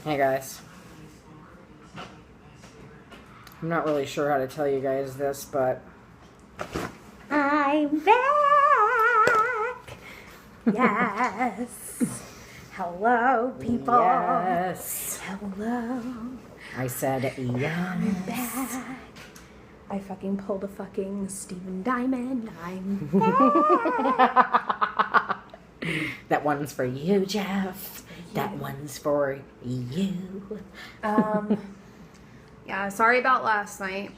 Hey guys. I'm not really sure how to tell you guys this, but I'm back. Yes. Hello, people. yes. Hello. I said yes. I'm back. I fucking pulled a fucking Steven Diamond. I'm back. That one's for you, Jeff. That one's for you. Yeah, sorry about last night.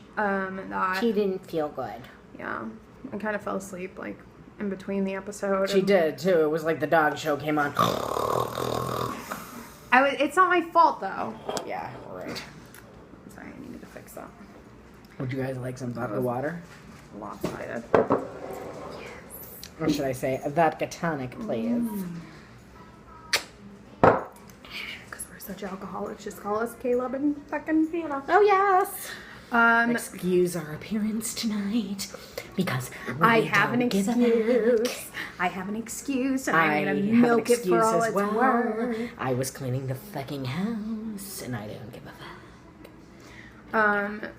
She didn't feel good. Yeah, I kind of fell asleep, like, in between the episode. She did, too. It was like the dog show came on. It's not my fault, though. Yeah, right. Sorry, I needed to fix that. Would you guys like some vodka water? Lopsided. Or should I say, a vodka tonic, please? Because we're such alcoholics, just call us Caleb and fucking Hannah. Oh, yes. Excuse our appearance tonight because I have an excuse. I have an excuse, and I'm gonna milk it for all it's worth. I was cleaning the fucking house, and I didn't give a fuck.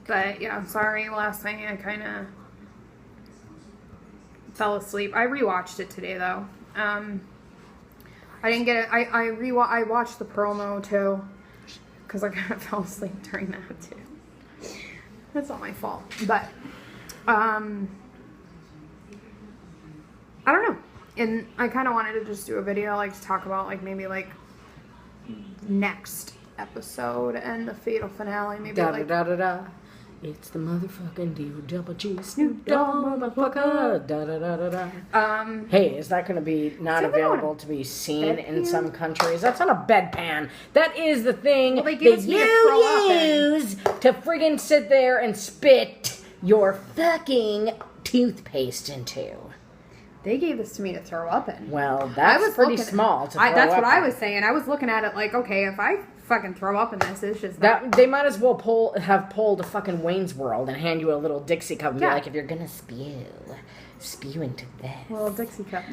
But yeah, sorry. Last night I kind of fell asleep. I rewatched it today though. I didn't get it. I watched the promo too because I kind of fell asleep during that too. That's not my fault, but I don't know. And I kind of wanted to just do a video, like, to talk about, like, maybe, like, next episode and the fatal finale. Maybe, like... It's the motherfucking D-O-double-G Snoop Dogg motherfucker. Hey, is that going to be not available to be seen in some countries? That's not a bedpan. That is the thing that you use to friggin' sit there and spit your fucking toothpaste into. They gave this to me to throw up in. Well, that's pretty small to throw up in. That's what I was saying. I was looking at it like, okay, if I fucking throw up in this, it's just that they might as well have pulled a fucking Wayne's World and hand you a little Dixie cup and be like, if you're gonna spew into this. Well, Dixie cup.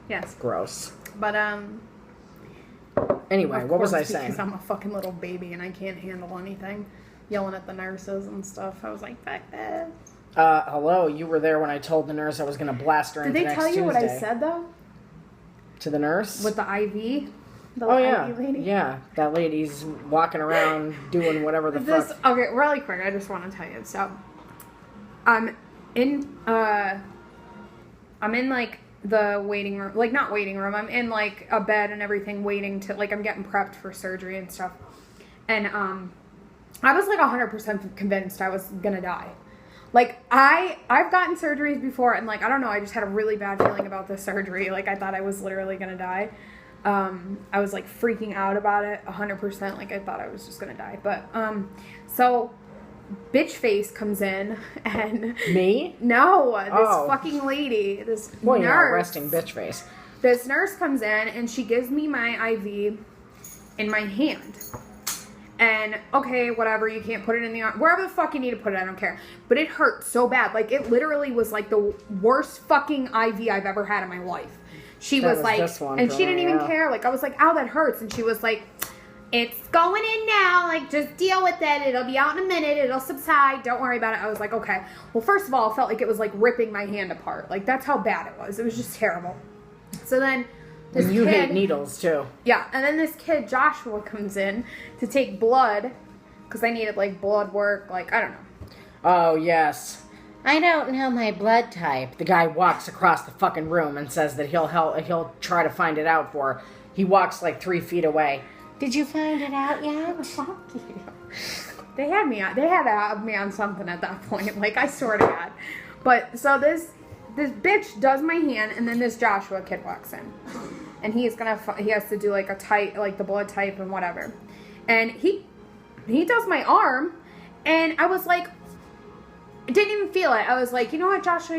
Yes. Gross. But anyway, what was I saying? Because I'm a fucking little baby and I can't handle anything. Yelling at the nurses and stuff. I was like, fuck this. Hello, you were there when I told the nurse I was going to blast her into next Tuesday. Did they tell you what I said, though? To the nurse? With the IV? IV lady? Yeah, that lady's walking around doing whatever the fuck. Okay, really quick, I just want to tell you. So, I'm in, like, the waiting room. Like, not waiting room. I'm in, like, a bed and everything waiting to, like, I'm getting prepped for surgery and stuff. And, I was, like, 100% convinced I was going to die. Like, I've gotten surgeries before, and, like, I don't know, I just had a really bad feeling about this surgery. Like, I thought I was literally gonna die. I was, like, freaking out about it, 100%. Like, I thought I was just gonna die. But, so, bitch face comes in, and... Me? No, this fucking lady, this nurse. Yeah, resting bitch face. This nurse comes in, and she gives me my IV in my hand. And, okay, whatever, you can't put it in the arm. Wherever the fuck you need to put it, I don't care. But it hurt so bad. Like, it literally was, like, the worst fucking IV I've ever had in my life. She was like, and she didn't even care. Like, I was like, ow, that hurts. And she was like, it's going in now. Like, just deal with it. It'll be out in a minute. It'll subside. Don't worry about it. I was like, okay. Well, first of all, it felt like it was, like, ripping my hand apart. Like, that's how bad it was. It was just terrible. So then... And you hate needles, too. Yeah, and then this kid, Joshua, comes in to take blood, because I needed, like, blood work, like, I don't know. Oh, yes. I don't know my blood type. The guy walks across the fucking room and says that he'll try to find it out for her. He walks, like, 3 feet away. Did you find it out yet? Fuck you. They had to have me on something at that point, like, I swear to God. But, so this bitch does my hand, and then this Joshua kid walks in. And he has to do, like, the blood type and whatever. And he does my arm, and I was like, I didn't even feel it. I was like, you know what, Joshua,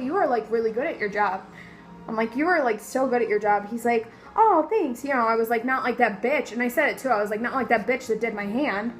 you are, like, really good at your job. I'm like, you are, like, so good at your job. He's like, oh, thanks. You know, I was like, not like that bitch. And I said it, too. I was like, not like that bitch that did my hand.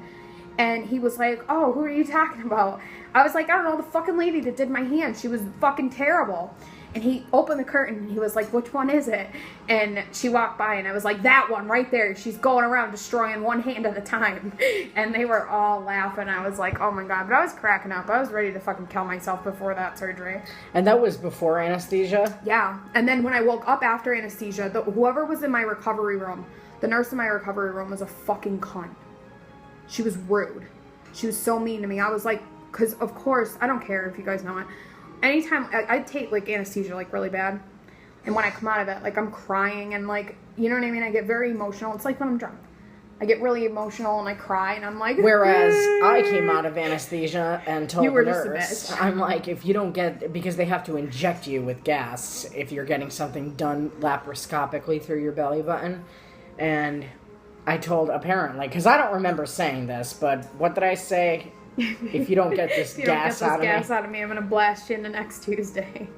And he was like, oh, who are you talking about? I was like, I don't know, the fucking lady that did my hand. She was fucking terrible. And he opened the curtain and he was like, which one is it? And she walked by and I was like, that one right there. She's going around destroying one hand at a time. And they were all laughing. I was like, oh my God. But I was cracking up. I was ready to fucking kill myself before that surgery. And that was before anesthesia? Yeah. And then when I woke up after anesthesia, whoever was in my recovery room, the nurse in my recovery room was a fucking cunt. She was rude. She was so mean to me. I was like, because of course, I don't care if you guys know it. Anytime I take like anesthesia like really bad, and when I come out of it, like I'm crying and like, you know what I mean? I get very emotional. It's like when I'm drunk. I get really emotional and I cry and I'm like. Whereas I came out of anesthesia and told you were the just nurse, a bitch. I'm like, if you don't get, because they have to inject you with gas if you're getting something done laparoscopically through your belly button, and I told apparently, because I don't remember saying this, but what did I say? If you don't get this gas out of me, I'm gonna blast you in the next Tuesday.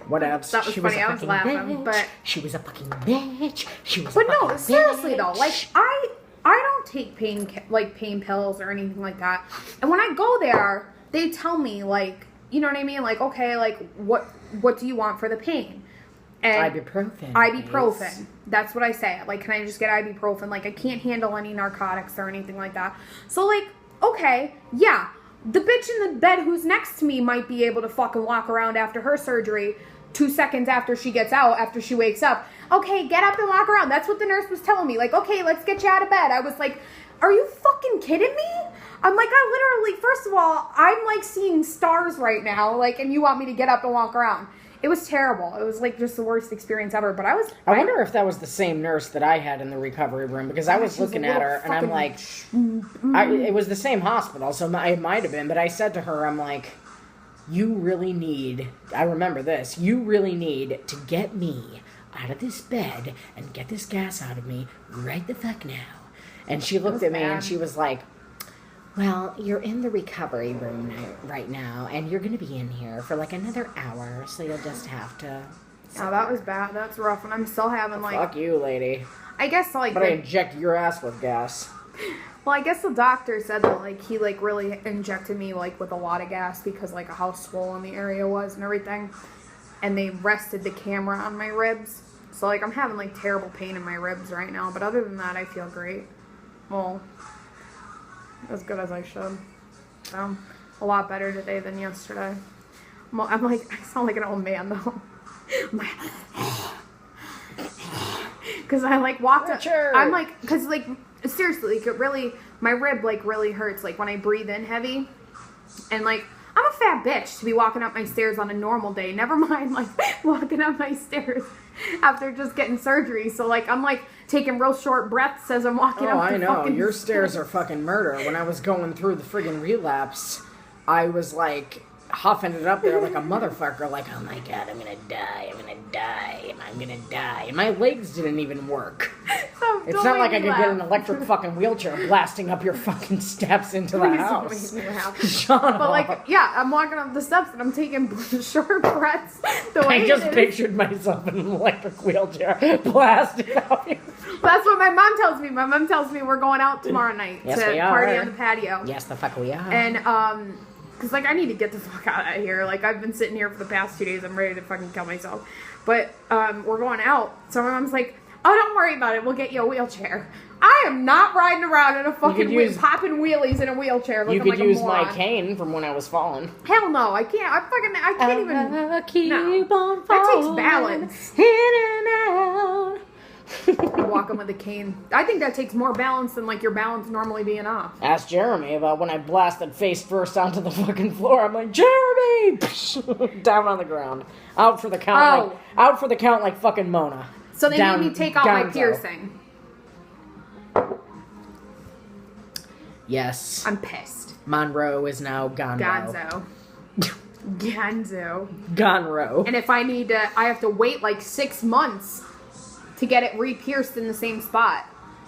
What else? That was funny. I was laughing, but she was a fucking bitch. But no, seriously though, like I don't take pain pills or anything like that. And when I go there, they tell me like, you know what I mean? Like, okay, like what do you want for the pain? And ibuprofen. Ibuprofen. That's what I say. Like, can I just get ibuprofen? Like, I can't handle any narcotics or anything like that. So like, okay, yeah, the bitch in the bed who's next to me might be able to fucking walk around after her surgery 2 seconds after she gets out, after she wakes up. Okay, get up and walk around. That's what the nurse was telling me. Like, okay, let's get you out of bed. I was like, are you fucking kidding me? I'm like, I literally, first of all, I'm like seeing stars right now, like, and you want me to get up and walk around. It was terrible. It was like just the worst experience ever. But I wonder if that was the same nurse that I had in the recovery room, because I was looking at her and I'm like, it was the same hospital, so it might have been. But I said to her, I'm like, you really need, I remember this, you really need to get me out of this bed and get this gas out of me right the fuck now. And she looked at me and she was like, well, you're in the recovery room right now, and you're going to be in here for like another hour, so you'll just have to... Oh, that was bad. That's rough, and I'm still having like... Fuck you, lady. I guess like... But I inject your ass with gas. Well, I guess the doctor said that like he like really injected me like with a lot of gas because like how swollen the area was and everything. And they rested the camera on my ribs. So like I'm having like terrible pain in my ribs right now, but other than that I feel great. Well... as good as I should. So, a lot better today than yesterday. I'm like, I sound like an old man though. Because I like walked up. I'm like, because like, seriously, like it really, my rib like really hurts like when I breathe in heavy. And like, I'm a fat bitch to be walking up my stairs on a normal day. Never mind like walking up my stairs after just getting surgery. So like, I'm like, taking real short breaths as I'm walking up the I know. fucking Your stairs are fucking murder. When I was going through the friggin' relapse, I was like huffing it up there like a motherfucker, like, oh my God, I'm gonna die, I'm gonna die, I'm gonna die. And my legs didn't even work. It's not like I could get an electric fucking wheelchair blasting up your fucking steps into the house. Shut up. But like, yeah, I'm walking up the steps and I'm taking short breaths. I just pictured myself in an electric wheelchair blasting up. That's what my mom tells me. My mom tells me we're going out tomorrow night to party on the patio. Yes, the fuck we are. And because like I need to get the fuck out of here. Like I've been sitting here for the past 2 days. I'm ready to fucking kill myself. But we're going out. So my mom's like, oh, don't worry about it. We'll get you a wheelchair. I am not riding around in a fucking popping wheelies in a wheelchair looking like a moron. You could use my cane from when I was falling. Hell no, I can't. I can't even. Keep on falling. That takes balance. In and out. Walking with a cane. I think that takes more balance than like your balance normally being off. Ask Jeremy about when I blasted face first onto the fucking floor. I'm like, Jeremy! Down on the ground. Out for the count. Out for the count like fucking Mona. So they made me take out my piercing. Yes. I'm pissed. Monroe is now Gonzo. Gonro. And if I need to, I have to wait like 6 months to get it re-pierced in the same spot.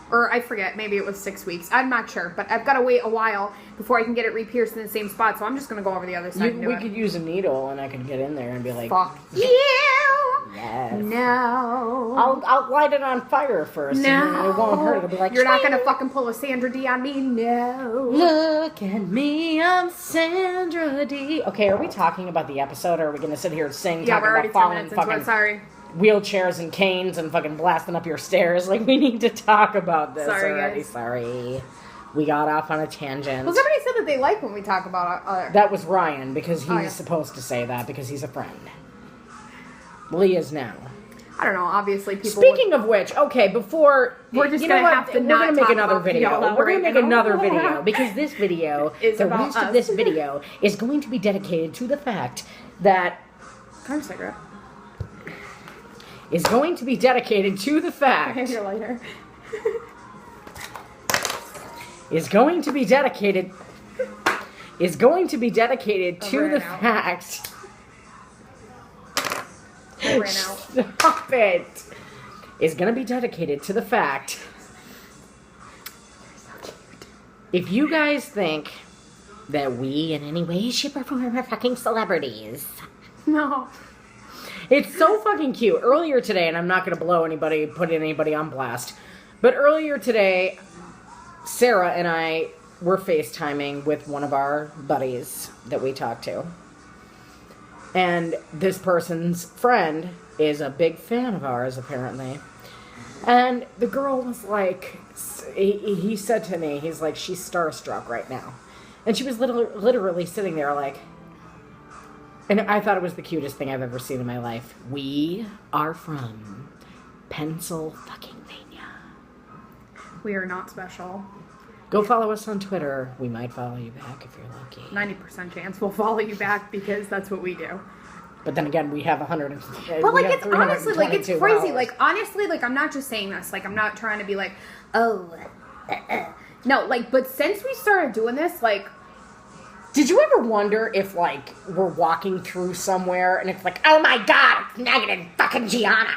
Or I forget, maybe it was 6 weeks. I'm not sure, but I've got to wait a while before I can get it re-pierced in the same spot, so I'm just going to go over the other side and do it. We could use a needle and I could get in there and be like, fuck you! Yes. No. I'll light it on fire first. No. And it won't hurt. It'll be like, you're not going to fucking pull a Sandra D on me? No. Look at me, I'm Sandra D. Okay, are we talking about the episode, or are we going to sit here and sing? Yeah, we're already 10 minutes into fucking it, sorry. wheelchairs and canes and fucking blasting up your stairs. Like, we need to talk about this already. Guys. Sorry. We got off on a tangent. Well, somebody said that they like when we talk about... That was Ryan, because he's supposed to say that, because he's a friend. Well, he is now. I don't know, obviously people... Speaking of which, okay, before... We're just going to have to not make talk another about video. PLL We're going right to make now. another video, because this video, Is the about rest us. of this video, is going to be dedicated to the fact that... Kind of cigarette. Is going to be dedicated to the fact... I have your lighter. Is going to be dedicated... Is going to be dedicated to the fact... I ran out. Stop it. Is going to be dedicated to the fact... If you guys think that we in any way, shape, or form are fucking celebrities... No. It's so fucking cute. Earlier today, and I'm not going to put anybody on blast, but earlier today, Sarah and I were FaceTiming with one of our buddies that we talk to. And this person's friend is a big fan of ours, apparently. And the girl was like, he said to me, he's like, she's starstruck right now. And she was literally sitting there like, and I thought it was the cutest thing I've ever seen in my life. We are from Pennsylvania. We are not special. Go follow us on Twitter. We might follow you back if you're lucky. 90% chance we'll follow you back because that's what we do. But then again, we have 100. But like, it's honestly, like, it's crazy. followers. Like, honestly, like, I'm not just saying this. Like, I'm not trying to be like, oh, no. Like, but since we started doing this, like, did you ever wonder if, like, we're walking through somewhere and it's like, oh my god, it's negative fucking Gianna?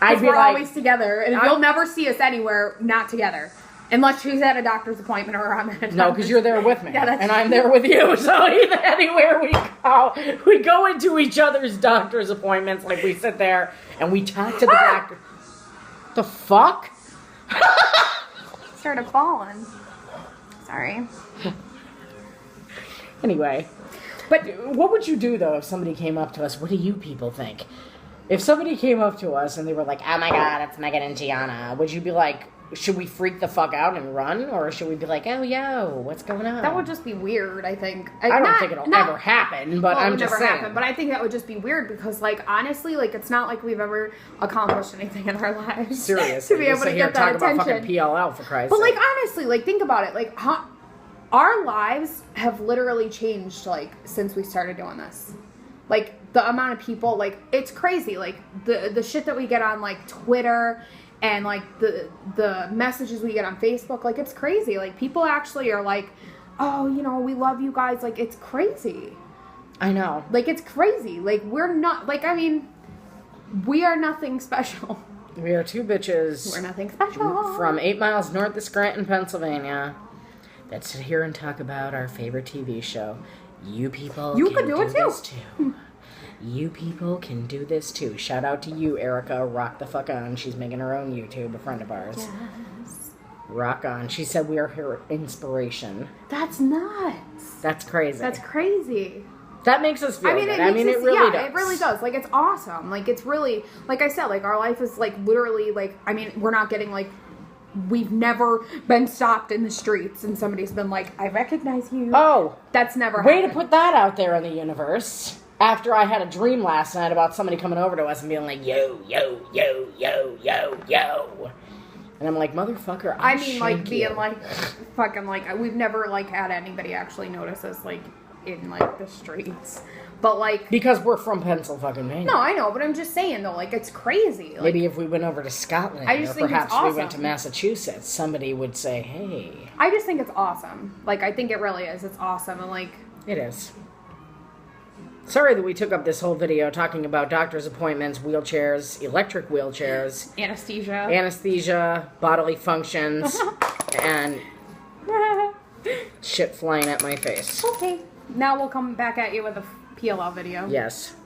I'd be we're like, always together, and you'll never see us anywhere not together. Unless she's at a doctor's appointment or I'm at a doctor's. no, because you're there with me. Yeah, and I'm there with you. So anywhere we go into each other's doctor's appointments, like we sit there and we talk to the doctor. The fuck? Started falling. Sorry. Anyway, but what would you do, though, if somebody came up to us? What do you people think? If somebody came up to us and they were like, oh my god, it's Megan and Gianna, would you be like, should we freak the fuck out and run? Or should we be like, oh, yo, what's going on? That would just be weird, I think. I don't think it'll ever happen, but I'm just saying. Happen, but I think that would just be weird because, like, honestly, like, it's not like we've ever accomplished anything in our lives. Seriously. To be able to get that attention. About fucking PLL, for Christ's sake. But, sake. like, honestly, like, think about it. Like, our lives have literally changed, like, since we started doing this. Like, the amount of people, like, it's crazy. Like, the shit that we get on, like, Twitter and, like, the messages we get on Facebook, like, it's crazy. Like, people actually are like, oh, you know, we love you guys. Like, it's crazy. I know. Like, it's crazy. Like, we're not, like, I mean, we are nothing special. We are two bitches. We're nothing special. From 8 miles north of Scranton, Pennsylvania, that sit here and talk about our favorite TV show. You people can do this too. You people can do this too. Shout out to you, Erica. Rock the fuck on. She's making her own YouTube, a friend of ours. Yes. Rock on. She said we are her inspiration. That's nuts. That's crazy. That's crazy. That makes us feel good. It really does. Like, it's awesome. Like, it's really, like I said, like, our life is, like, literally, like, I mean, we're not getting, like, we've never been stopped in the streets and somebody's been like, I recognize you. Oh. That's never happened. Way to put that out there in the universe. After I had a dream last night about somebody coming over to us and being like, yo, yo, yo, yo, yo, yo. And I'm like, motherfucker, I mean, like, being like, fucking, like, we've never, like, had anybody actually notice us, like, in, like, the streets. But, like... Because we're from Pennsylvania. No, I know, but I'm just saying, though, like, it's crazy. Like, maybe if we went over to Scotland, I just think perhaps it's awesome. we went to Massachusetts, somebody would say, hey. I just think it's awesome. Like, I think it really is. It's awesome, and, like... It is. Sorry that we took up this whole video talking about doctor's appointments, wheelchairs, electric wheelchairs. Anesthesia, bodily functions, and shit flying at my face. Okay. Now we'll come back at you with a PLL video. Yes.